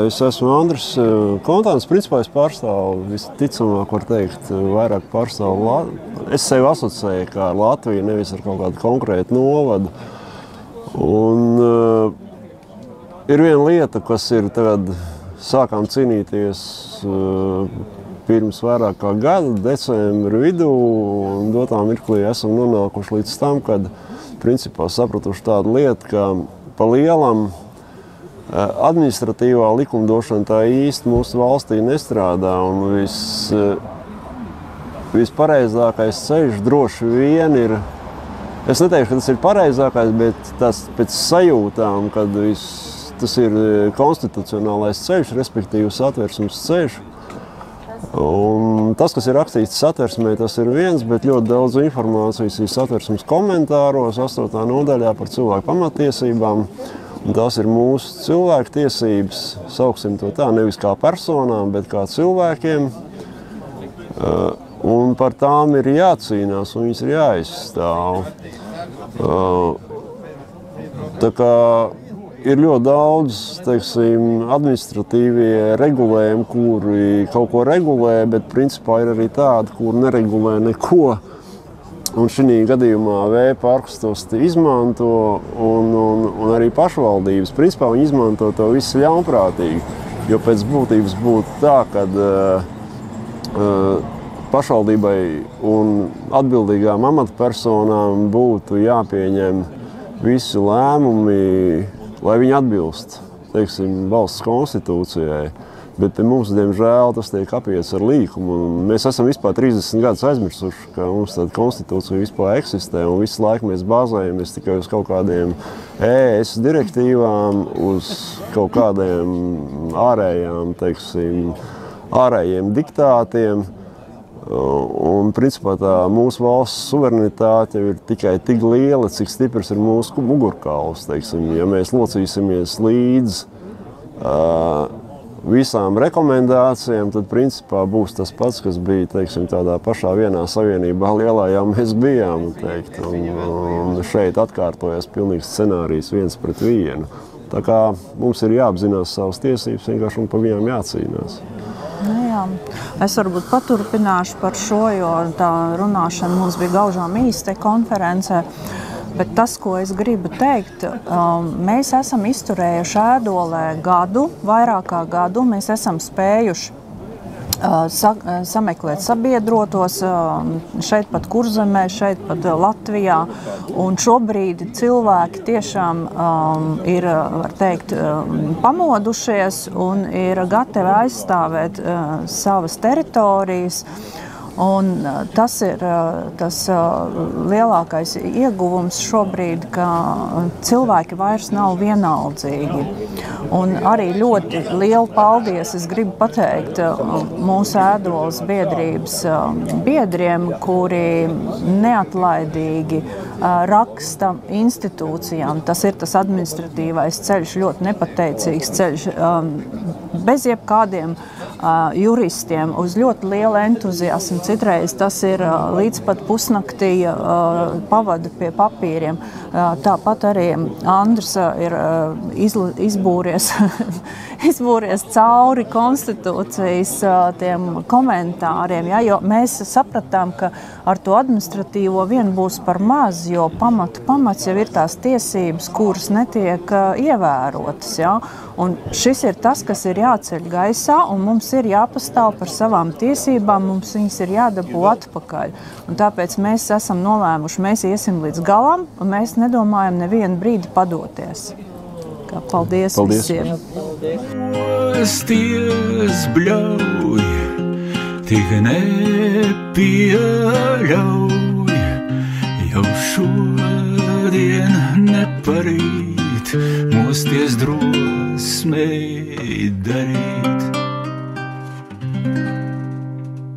Es esmu Andris Kontāns, principā es pārstāvu, visticamāk var teikt, vairāk pārstāvu es sevi asociēju kā ar Latviju, nevis ar kaut kādu konkrētu novadu. Un ir viena lieta, kas ir tagad sākām cīnīties pirms vairāk kā gada, decembra vidū, un dotā mirklī esam nonākuši līdz tam, kad principā sapratuši tādu lietu, ka pa lielam administratīvā likumdošana tā īsti mūsu valstī nestrādā, un vispareizākais ceļš droši vien ir, es neteikšu, ka tas ir pareizākais, bet tas pēc sajūtām, kad tas ir konstitucionālais ceļš, respektīvi satversmes ceļš. Un tas, kas ir rakstīts satversmē, tas ir viens, bet ļoti daudz informācijas ir satversmes komentāros, 8. nodaļā par cilvēku pamatiesībām. Un tās ir mūsu cilvēku tiesības, sauksim to tā, nevis kā personām, bet kā cilvēkiem. Un par tām ir jācīnās un viņas ir jāizstāv. Tā kā ir ļoti daudz, teiksim, administratīvie regulējumi, kuri kaut ko regulē, bet principā ir arī tādi, kuri neregulē neko. Un šī gadījumā vējparkus tos izmanto un arī pašvaldības. Principā viņi izmanto to visu ļaunprātīgi, jo pēc būtības būtu tā, ka pašvaldībai un atbildīgām amatpersonām būtu jāpieņem visi lēmumi, lai viņi atbilst, teiksim, valsts konstitūcijai. Bet pie mums, diemžēl, tas tiek apiets ar līkumu. Mēs esam vispār 30 gadus aizmirsuši, ka mums tāda konstitūcija vispār eksistē, un visu laiku mēs bāzējamies tikai uz kaut kādiem ES direktīvām, uz kaut kādiem ārējiem diktātiem. Un, principā, tā mūsu valsts suverenitāte ir tikai tik liela, cik stiprs ir mūsu mugurkauls, teiksim. Ja mēs locīsimies līdz visām rekomendācijām, tad principā būs tas pats, kas bija, teiksim, tādā pašā vienā savienībā lielā jau mēs bijām, teikt. Un šeit atkārtojas pilnīgs scenārijs 1-1. Tā kā mums ir jāapzinās savas tiesības, vienkārši un pa viņām jācīnās. Nu jā. Es varbūt paturpināšu par šo, jo tā runāšana mums bija gaužām īsta konferencē. Bet tas, ko es gribu teikt, mēs esam izturējuši Ēdolē gadu, vairāk kā gadu. Mēs esam spējuši sameklēt sabiedrotos šeit pat Kurzemē, šeit pat Latvijā. Un šobrīd cilvēki tiešām ir, var teikt, pamodušies un ir gatavi aizstāvēt savas teritorijas. Un tas ir tas lielākais ieguvums šobrīd, ka cilvēki vairs nav vienaldzīgi. Un arī ļoti lielu paldies es gribu pateikt mūsu Ēdoles biedrības biedriem, kuri neatlaidīgi raksta institūcijām. Tas ir tas administratīvais ceļš, ļoti nepateicīgs ceļš, bez jebkādiem juristiem, uz ļoti lielu entuziasmu. Citreiz tas ir līdz pat pusnaktī pavada pie papīriem. Tāpat arī Andris ir izbūries cauri konstitūcijas tiem komentāriem, ja, jo mēs sapratām, ka ar to administratīvo vien būs par maz, jo pamats jau ir tās tiesības, kuras netiek ievērotas. Ja. Un šis ir tas, kas ir jāceļ gaisā, un mums ir jāpastāv par savām tiesībām, mums viņas ir jādabū atpakaļ. Un tāpēc mēs esam nolēmuši, mēs iesim līdz galam, un mēs nedomājam nevienu brīdi padoties. Paldies visiem! Sties bļauj, tik nepieļauj, jau šodien neparīt, mosties drosmei darīt.